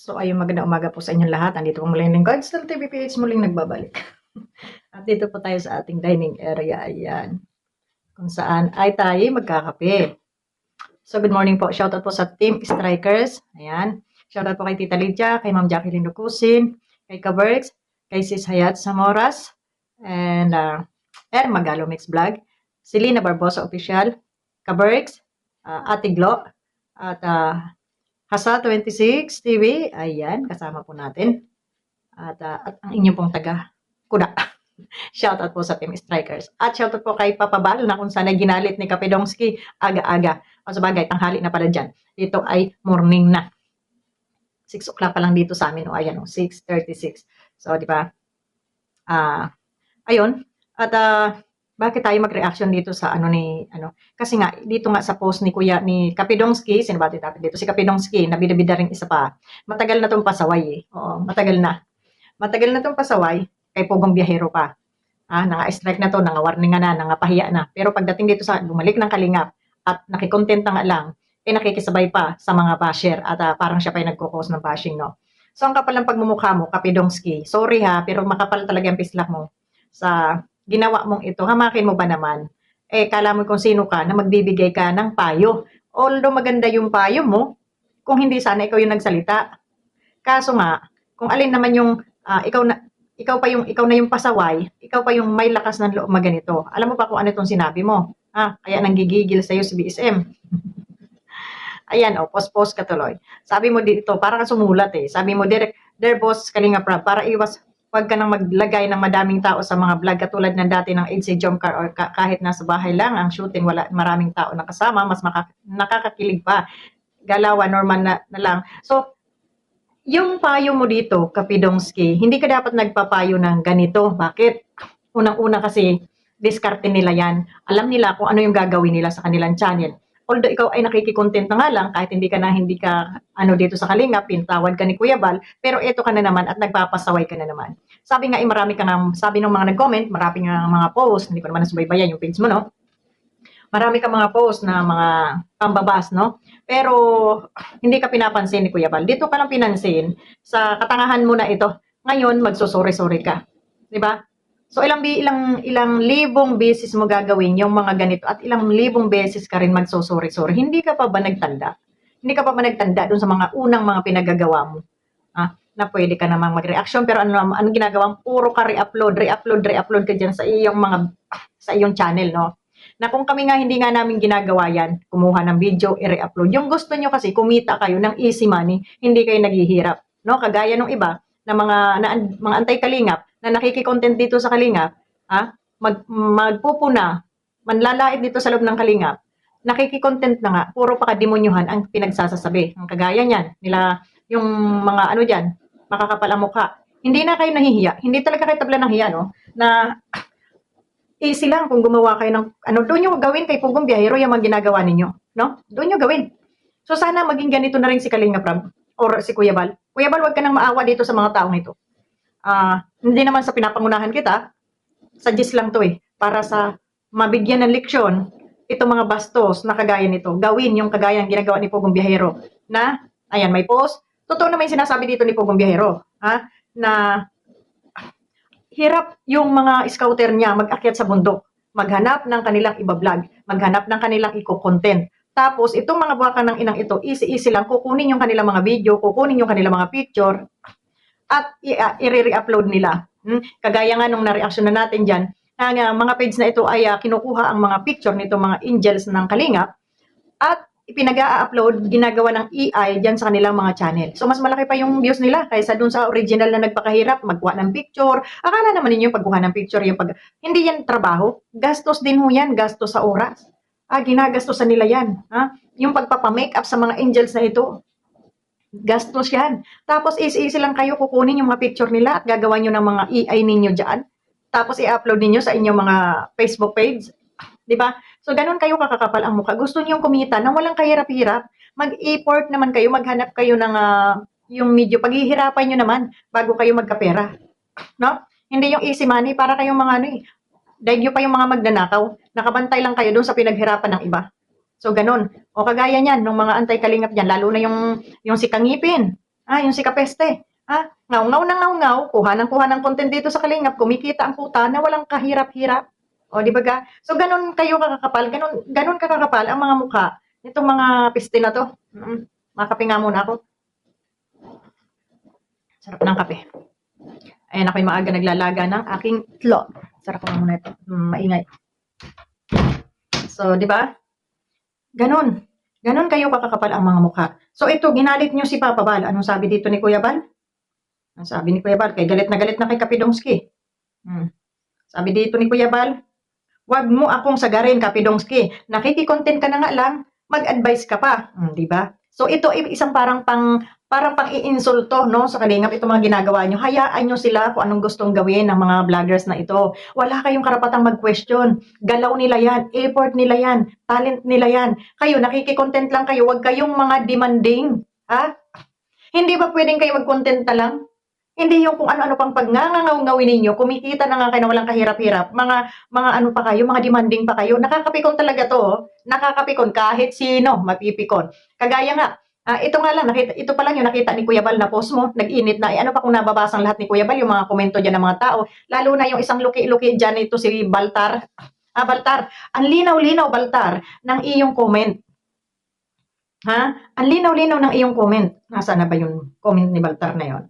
So ayun, magandang umaga po sa inyong lahat. Andito po muli ang lingkod, Stel TVPH muling nagbabalik. At dito po tayo sa ating dining area, ayan, kung saan ay tayo magkakape. So good morning po, shoutout po sa Team Strikers, ayan. Shoutout po kay Tita Lydia, kay Ma'am Jacqueline Lucusin, kay Kabergs, kay Sis Hayat Samoras, and Magalo Mix Vlog, Selena Barbosa Official, Kabergs, Ate Glo, at Hasa 26 TV, ayan, kasama po natin. At ang inyong pong taga Kuda. Shoutout po sa Team Strikers. At shoutout po kay Papa Bal na kung saan ay ginalit ni Kapedongski aga-aga. O sabagay, tanghali na pala dyan. Dito ay morning na. 6 o'clock pa lang dito sa amin. O ayan o, 6:36. So, di ba? Ayun. At bakit tayo mag-reaction dito sa kasi nga dito nga sa post ni Kuya ni Kapidongski, sinabati natin dito si Kapidongski, nabida-bida ring isa pa. Matagal na tong pasaway eh. Oo, matagal na. Matagal na tong pasaway kay Pugong Biyahero pa. Nanga-strike na to, nanga-warning na, nanga-pahiya na. Pero pagdating dito sa bumalik ng Kalingap at nakikontent na nga lang, nakikisabay pa sa mga basher at parang siya pa yung nagko-cause ng bashing, no? So, ang kapal ng pagmumukha mo, Kapidongski, sorry ha, pero makapal talaga ang pislak mo sa ginawa mong ito. Hamakin mo ba naman? Kala mo kung sino ka na magbibigay ka ng payo. Although maganda yung payo mo, kung hindi sana ikaw yung nagsalita. Kaso nga, kung alin naman yung ikaw na yung pasaway, ikaw pa yung may lakas ng loob maganito. Alam mo pa kung ano itong sinabi mo. Kaya nanggigigil sa'yo si BSM. Ayan, post-post ka tuloy. Sabi mo dito, parang sumulat eh. Sabi mo, Dear Boss Kalinga Prab, para huwag ka nang maglagay ng madaming tao sa mga vlog katulad ng dati ng Ed si Jomcar or kahit nasa bahay lang ang shooting, wala maraming tao na kasama, mas nakakakilig pa. Galawan, normal na lang. So, yung payo mo dito, Kapidongski, hindi ka dapat nagpapayo ng ganito. Bakit? Unang-una kasi, diskarte nila yan. Alam nila kung ano yung gagawin nila sa kanilang channel. Although ikaw ay nakikikontent na nga lang, kahit hindi ka dito sa Kalingap, pintawad ka ni Kuya Bal, pero eto ka na naman at nagpapasaway ka na naman. Sabi nga, marami ka nga, sabi ng mga nag-comment, marami nga mga post, hindi ko naman nasubaybayan yung page mo, no? Marami ka mga post na mga pambabas, no? Pero hindi ka pinapansin ni Kuya Bal. Dito ka lang pinansin sa katangahan mo na ito. Ngayon, magsusuri-suri ka. Di ba? So ilang libong beses mo gagawin yung mga ganito at ilang libong beses ka rin magsusuri-suri. Hindi ka pa ba nagtanda? Hindi ka pa ba nagtanda dun sa mga unang mga pinagagawa mo? Na pwede ka namang mag-reaction pero ano ginagawa mo? Puro ka re-upload ka dyan sa iyong channel, no? Na kung kami nga hindi nga namin ginagawa yan, kumuha ng video, i-re-upload. Yung gusto nyo kasi kumita kayo ng easy money, hindi kayo naghihirap, no? Kagaya ng iba na mga antay-kalingap na nakikikontent dito sa Kalingap, magpupuna, manlalait dito sa loob ng Kalingap, nakikikontent na nga, puro pakademonyuhan ang pinagsasasabi. Ang kagaya niyan, nila yung mga dyan, makakapal ang mukha. Hindi na kayo nahihiya, hindi talaga kayo tabla ng hiya, no? Na easy lang kung gumawa kayo ng, doon nyo gawin kay Pugong Biyahero yung mga ginagawa ninyo, no? Doon nyo gawin. So sana maging ganito na rin si Kalinga Prab or si Kuya Bal. Kuya Bal, wag ka nang maawa dito sa mga taong ito. Hindi naman sa pinapangunahan kita, suggest lang to para sa mabigyan ng leksyon, itong mga bastos na kagaya nito, gawin yung kagaya ng ginagawa ni Pugong Biyahero, na, ayan, may post, totoo naman yung sinasabi dito ni Pugong Biyahero, na hirap yung mga scouter niya mag-akyat sa bundok, maghanap ng kanilang iba-vlog, maghanap ng kanilang i-content. Tapos, itong mga buwakan ng inang ito, easy-easy lang, kukunin yung kanilang mga video, kukunin yung kanilang mga picture, at i-re-upload nila. Kagaya nga nung na-reaction na natin dyan, na mga page na ito ay kinukuha ang mga picture nito mga angels ng Kalingap at ipinag-a-upload, ginagawa ng AI dyan sa kanilang mga channel. So, mas malaki pa yung views nila kaysa dun sa original na nagpakahirap, magkuha ng picture. Akala naman ninyo yung pagkuha ng picture, hindi yan trabaho. Gastos din ho yan, gastos sa oras. Ginagastosan nila yan. Yung pagpapamake-up sa mga angels na ito, gastos yan. Tapos easy lang kayo kukunin yung mga picture nila at gagawa nyo ng mga AI ninyo dyan. Tapos i-upload ninyo sa inyong mga Facebook page. Diba? So ganun kayo kakakapal ang mukha. Gusto niyo kumita na walang kahirap-hirap. Mag-effort naman kayo, maghanap kayo ng yung medyo paghihirapan nyo naman bago kayo magkapera. No? Hindi yung easy money para kayong mga daigyo pa yung mga magnanakaw. Nakabantay lang kayo doon sa pinaghirapan ng iba. So, ganun. O kagaya niyan, nung mga antay-kalingap dyan, lalo na yung si Kangipin. Yung si Kapeste. Ngaw-ngaw ng ngaw-ngaw, kuha ng content dito sa Kalingap, kumikita ang puta na walang kahirap-hirap. O, di ba ga? So, ganun kayo kakakapal, ganun kakakapal ang mga mukha nitong mga piste na to. Makape nga muna ako. Sarap ng kape. Ayan, ako'y maaga naglalaga ng aking tlo. Sarap ko muna ito. Maingay. So, di ba? Ganun. Ganun kayo kakakapal ang mga mukha. So, ito, ginalit nyo si Papa Bal. Anong sabi dito ni Kuya Bal? Ang sabi ni Kuya Bal, kay galit na kay Kapidongski. Sabi dito ni Kuya Bal, wag mo akong sagarin, Kapidongski. Nakiki-content ka na nga lang, mag-advise ka pa. Di ba? So, ito isang parang pang-iinsulto, no? Sa Kalingap, ito mga ginagawa nyo. Hayaan nyo sila kung anong gustong gawin ng mga vloggers na ito. Wala kayong karapatang mag-question. Galaw nila yan, effort nila yan, talent nila yan. Kayo, nakiki-content lang kayo, wag kayong mga demanding. Hindi ba pwedeng kayo mag-content na lang? Hindi yung kung ano-ano pang pagngangaw-ngawin ninyo, kumikita na nga kayo na walang kahirap-hirap, mga ano pa kayo, mga demanding pa kayo. Nakakapikon talaga to. Nakakapikon kahit sino mapipikon. Kagaya nga, ito nga lang, ito pa lang yung nakita ni Kuya Bal na post mo, nag-init na. Ano pa kung nababasang lahat ni Kuya Bal, yung mga komento dyan ng mga tao, lalo na yung isang luki-luki dyan, ito si Baltar. Baltar, ang linaw-linaw, Baltar, ng iyong comment. Ang linaw-linaw ng iyong comment. Nasaan na ba yung comment ni Baltar na yon?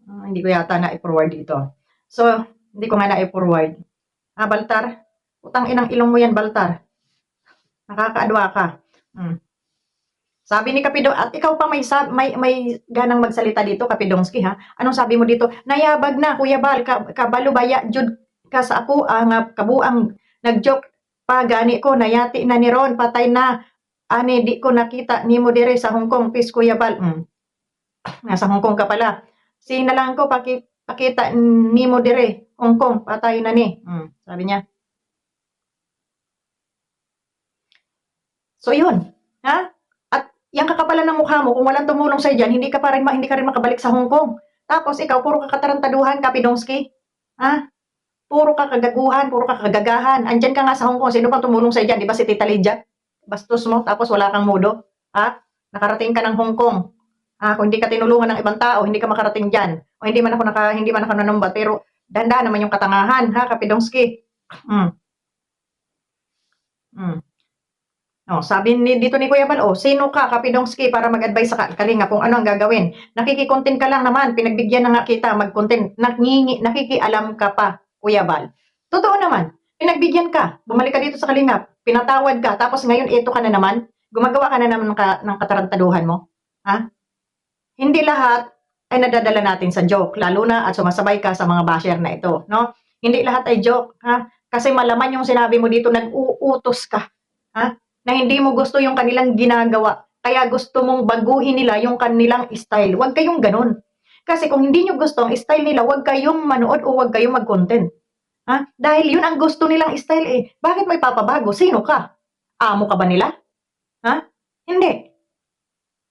Hindi ko yata na-forward dito. So, hindi ko nga na-forward. Baltar, utang inang ilong mo yan, Baltar. Nakakaadwa ka. Sabi ni Kapidong, at ikaw pa may ganang magsalita dito, Kapidongski, Anong sabi mo dito? Nayabag na, Kuya Bal, kabalubaya, jud ka sa ako, ang kabuang nag-joke pa, gani ko, nayati na ni Ron, patay na, ani, di ko nakita, ni mo dire sa Hong Kong, peace, Kuya Bal. Nasa Hong Kong ka pala. Sinalang ko, pakita ni mo dire, Hong Kong, patay na ni. Sabi niya. So, yun. At yung kakapalan ng mukha mo, kung walang tumulong sa'yo dyan, hindi ka rin makabalik sa Hong Kong. Tapos, ikaw, puro ka katarantaduhan, Kapidongski. Puro ka kagaguhan, puro ka kagagahan. Andyan ka nga sa Hong Kong, sino pang tumulong sa'yo dyan? Di ba si Tita Lydia? Bastos mo, tapos wala kang mudo. Nakarating ka ng Hong Kong. Kung hindi ka tinulungan ng ibang tao, hindi ka makarating dyan. O hindi man ako nanumbat, pero danda naman yung katangahan, Kapidongski. Sabi dito ni Kuya Bal, sino ka, Kapidongski, para mag-advise sa Kalinga kung ano ang gagawin? Nakiki-content ka lang naman, pinagbigyan na nga kita mag-content, nakikialam ka pa, Kuya Bal. Totoo naman, pinagbigyan ka, bumalik ka dito sa Kalinga, pinatawad ka, tapos ngayon ito ka na naman, gumagawa ka na naman ng katarantaduhan mo. Hindi lahat ay nadadala natin sa joke, lalo na at sumasabay ka sa mga basher na ito, no? Hindi lahat ay joke, Kasi malaman yung sinabi mo dito, nag-uutos ka, na hindi mo gusto yung kanilang ginagawa. Kaya gusto mong baguhin nila yung kanilang style. Huwag kayong ganun. Kasi kung hindi nyo gusto ang style nila, huwag kayong manood o huwag kayong mag-content. Dahil yun ang gusto nilang style Bakit may papabago? Sino ka? Amo ka ba nila? Hindi.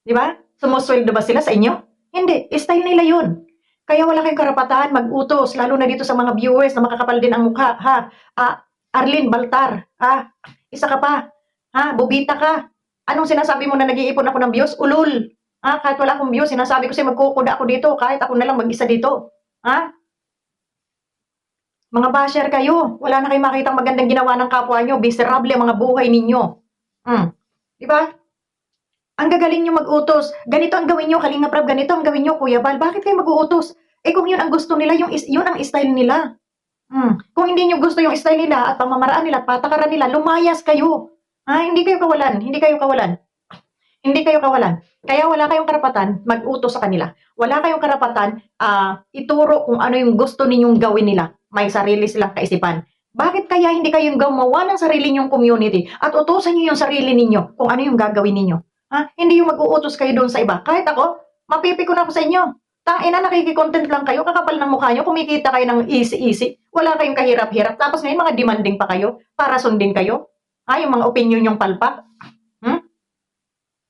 Di ba? Sumusweldo ba sila sa inyo? Hindi. Style nila yun. Kaya wala kayong karapatan mag-utos, lalo na dito sa mga viewers na makakapal din ang mukha, Arlene Baltar, isa ka pa, bubita ka. Anong sinasabi mo na nag-iipon ako ng views? Ulul. Kahit wala akong views, sinasabi ko siya magkukuda ako dito, kahit ako na lang mag-isa dito. Mga basher kayo, wala na kayong makitang magandang ginawa ng kapwa nyo, miserable ang mga buhay ninyo. Di ba? Ang gagaling nyo mag-utos. Ganito ang gawin nyo, Kalinga Prab, ganito ang gawin nyo, Kuya Bal. Bakit kayo mag-uutos? Kung yun ang gusto nila, yun ang style nila. Kung hindi nyo gusto yung style nila at pamamaraan nila at patakaran nila, lumayas kayo. Hindi kayo kawalan. Hindi kayo kawalan. Hindi kayo kawalan. Kaya wala kayong karapatan mag-utos sa kanila. Wala kayong karapatan ituro kung ano yung gusto ninyong gawin nila. May sarili silang kaisipan. Bakit kaya hindi kayong gumawa ng sarili ninyong community at utusan niyo yung sarili ninyo kung ano yung gagawin ninyo? Hindi yung mag-uutos kayo doon sa iba. Kahit ako, mapipikon ako sa inyo. Tangina, nakiki-content lang kayo, kakapal ng mukha nyo, kumikita kayo ng easy-easy. Wala kayong kahirap-hirap. Tapos ngayon, mga demanding pa kayo para sundin kayo. Yung mga opinion yung palpak.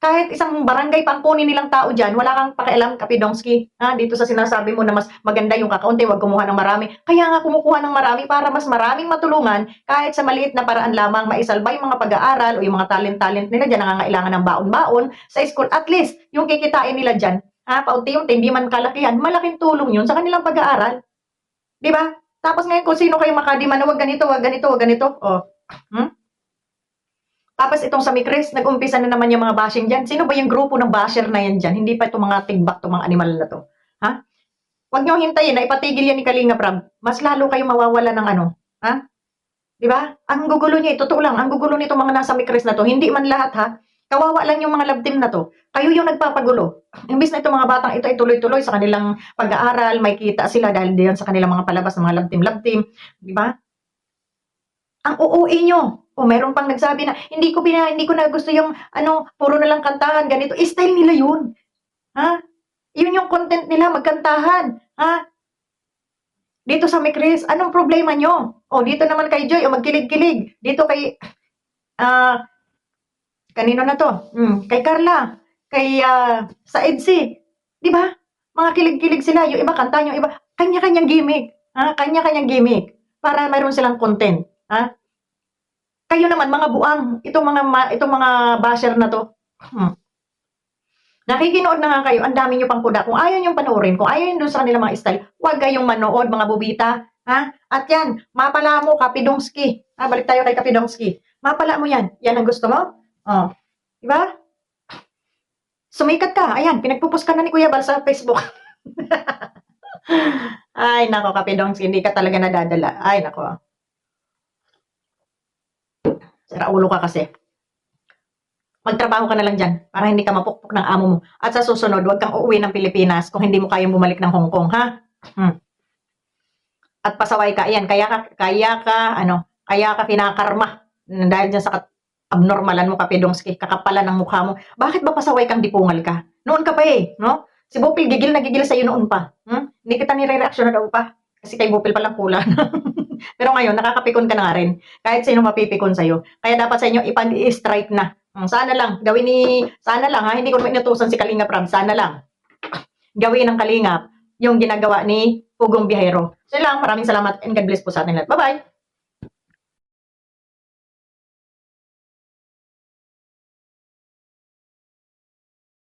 Kahit isang barangay pa ang kunin nilang tao dyan, wala kang pakialam, Kapidongski. Ha? Dito sa sinasabi mo na mas maganda yung kakaunti, wag kumuha ng marami. Kaya nga kumukuha ng marami para mas maraming matulungan kahit sa maliit na paraan lamang maisalba yung mga pag-aaral o yung mga talent-talent nila dyan, nangangailangan ng baon-baon sa school. At least, yung kikitain nila dyan, ha, paunti-unti, hindi man kalakihan, malaking tulong yun sa kanilang pag-aaral. Di ba? Tapos ngayon, kung sino kayo makadima na wag ganito, wag ganito, wag ganito. Oh. Hmm? Tapos itong sa Mikris, nag-umpisa na naman yung mga bashing dyan. Sino ba yung grupo ng basher na yan dyan? Hindi pa itong mga tigbak, itong mga animal na to. Ha? Huwag nyo hintayin na ipatigil yan ni Kalinga Prab. Mas lalo kayo mawawala ng ano. Ha? Di ba? Ang gugulo niya, totoo lang, ang gugulo nito mga nasa Mikris na to, hindi man lahat ha. Kawawa lang yung mga love team na to. Kayo yung nagpapagulo. Imbis na itong mga batang ito ay tuloy-tuloy sa kanilang pag-aaral, may kita sila dahil diyan sa kanilang mga palabas ng mga love team. Di ba? Ang uuwi nyo. O meron pang nagsabi na, hindi ko na gusto yung, puro na lang kantahan, ganito. Style nila yun. Ha? Yun yung content nila, magkantahan. Ha? Dito sa Mikris, anong problema nyo? O, dito naman kay Joy, o magkilig-kilig. Dito kay, kanino na to? Kay Carla. Kay, sa EDSI. Di ba? Mga kilig-kilig sila. Yung iba, kanta yung iba. Kanya-kanyang gimmick. Ha? Kanya-kanyang gimmick. Para mayroon silang content. Ha? Kayo naman, mga buang. Itong mga basher na to. Nakikinood na nga kayo, ang dami nyo pang kuda. Kung ayaw nyo panoorin, kung ayaw nyo doon sa kanilang mga style, huwag kayong manood, mga bubita. Ha? At yan, mapala mo, Kapidongski. Balik tayo kay Kapidongski. Mapala mo yan. Yan ang gusto mo? Oh. Diba? Sumikat ka. Ayan, pinagpupus ka na ni Kuya Bal sa Facebook. Ay, nako, Kapidongski, hindi ka talaga nadadala. Ay, nako. Sira ulo ka kasi. Magtrabaho ka na lang dyan para hindi ka mapukpok ng amo mo. At sa susunod, huwag kang uuwi ng Pilipinas kung hindi mo kayang bumalik ng Hong Kong, ha? At pasaway ka. Ayan, kaya ka kinakarma dahil dyan sa abnormalan mo, Kapidongski, kakapalan ng mukha mo. Bakit ba pasaway kang dipungal ka? Noon ka pa no? Si Bupil, gigil na gigil sa'yo noon pa. Hindi kita nire-reaction na daw pa. Kasi kay Bupil palang pula. Pero ngayon, nakakapikon ka na nga rin. Kahit sino mapipikon sa'yo. Kaya dapat sa inyo, ipag-i-strike na. Sana lang, sana lang ha, hindi ko naman inutusan si Kalinga Prab, sana lang. Gawin ng Kalingap yung ginagawa ni Pugong Biyahero. So lang, maraming salamat and God bless po sa atin lahat. Bye-bye!